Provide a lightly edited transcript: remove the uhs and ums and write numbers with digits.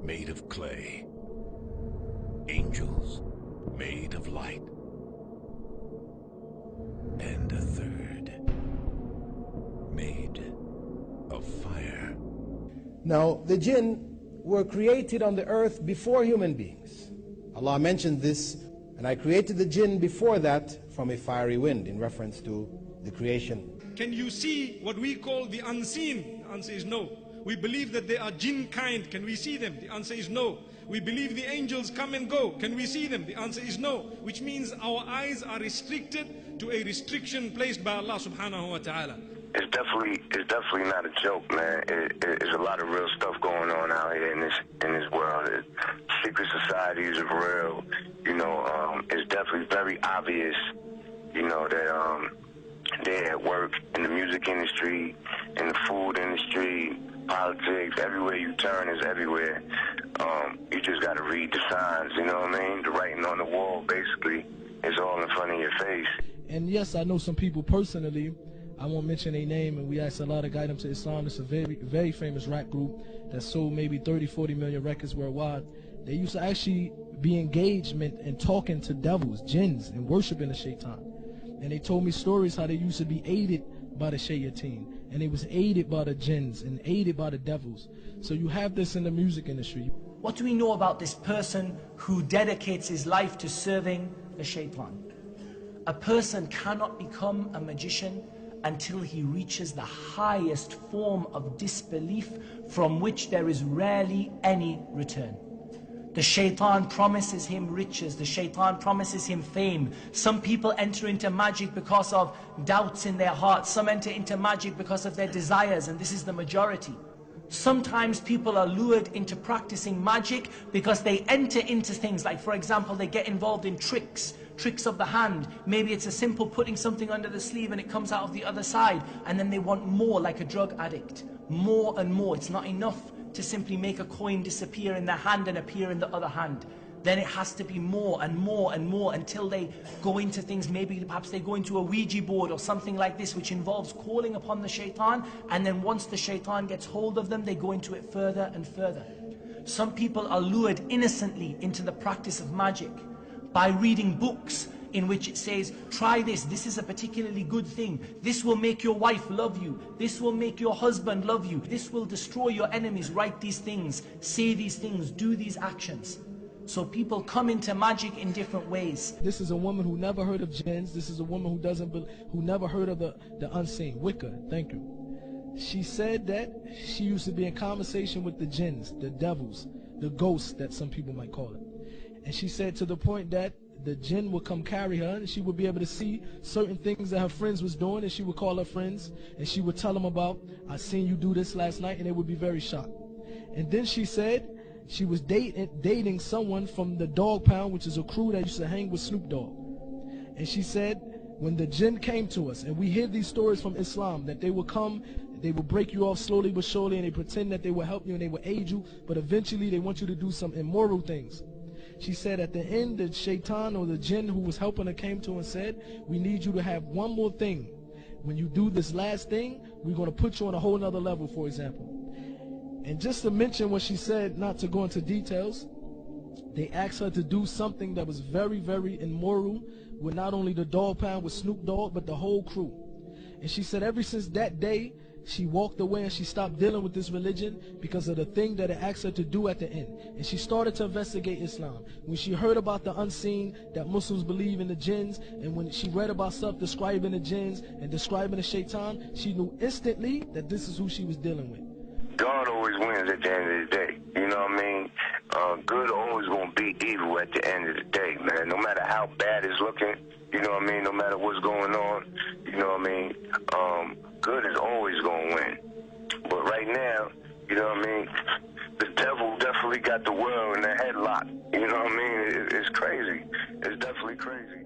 made of clay, angels made of light, and a third made of fire. Now, the jinn were created on the earth before human beings. Allah mentioned this, and I created the jinn before that from a fiery wind, in reference to the creation. Can you see what we call the unseen? The answer is no. We believe that they are jinn kind. Can we see them? The answer is no. We believe the angels come and go. Can we see them? The answer is no. Which means our eyes are restricted to a restriction placed by Allah subhanahu wa ta'ala. It's definitely not a joke, man. There's a lot of real stuff going on out here in this world. Secret societies are real. You know, it's definitely very obvious, you know, that they're at work in the music industry, in the food industry, politics. Everywhere you turn is everywhere. You just got to read the signs, you know what I mean? The writing on the wall, basically, is all in front of your face. And yes, I know some people personally. I won't mention a name, and we asked a lot of guide them to Islam. It's a very, very famous rap group that sold maybe 30, 40 million records worldwide. They used to actually be engagement and talking to devils, jinns, and worshiping the shaitan. And they told me stories how they used to be aided by the shayateen, and they was aided by the jinns and aided by the devils. So you have this in the music industry. What do we know about this person who dedicates his life to serving the shaitan? A person cannot become a magician until he reaches the highest form of disbelief from which there is rarely any return. The shaitan promises him riches, the shaitan promises him fame. Some people enter into magic because of doubts in their hearts. Some enter into magic because of their desires, and this is the majority. Sometimes people are lured into practicing magic because they enter into things like, for example, they get involved in tricks of the hand. Maybe it's a simple putting something under the sleeve and it comes out of the other side, and then they want more, like a drug addict. More and more. It's not enough to simply make a coin disappear in their hand and appear in the other hand. Then it has to be more and more and more until they go into things, maybe perhaps they go into a Ouija board or something like this, which involves calling upon the shaitan, and then once the shaitan gets hold of them, they go into it further and further. Some people are lured innocently into the practice of magic by reading books in which it says, try this, this is a particularly good thing, this will make your wife love you, this will make your husband love you, this will destroy your enemies, write these things, say these things, do these actions. So people come into magic in different ways. This is a woman who never heard of jinns. This is a woman who never heard of the unseen. Wicca, thank you. She said that she used to be in conversation with the jinns, the devils, the ghosts that some people might call it. And she said to the point that the jinn would come carry her, and she would be able to see certain things that her friends was doing, and she would call her friends and she would tell them about, I seen you do this last night, and they would be very shocked. And then she said she was dating someone from the Dog Pound, which is a crew that used to hang with Snoop Dogg. And she said when the jinn came to us, and we hear these stories from Islam, that they would come, they will break you off slowly but surely, and they pretend that they will help you and they will aid you, but eventually they want you to do some immoral things. She said at the end, the shaitan or the jinn who was helping her came to her and said, we need you to have one more thing. When you do this last thing, we're going to put you on a whole nother level, for example. And just to mention what she said, not to go into details, they asked her to do something that was very, very immoral with not only the Dog Pound, with Snoop Dogg, but the whole crew. And she said ever since that day, she walked away and she stopped dealing with this religion because of the thing that it asked her to do at the end. And she started to investigate Islam. When she heard about the unseen, that Muslims believe in the jinns, and when she read about stuff describing the jinns and describing the shaitan, she knew instantly that this is who she was dealing with. God always wins at the end of the day. You know what I mean? Good always going to beat evil at the end of the day, man. No matter how bad it's looking, you know what I mean? No matter what's going on, you know what I mean? Good is always going to win. But right now, you know what I mean? The devil definitely got the world in a headlock. You know what I mean? It's crazy. It's definitely crazy.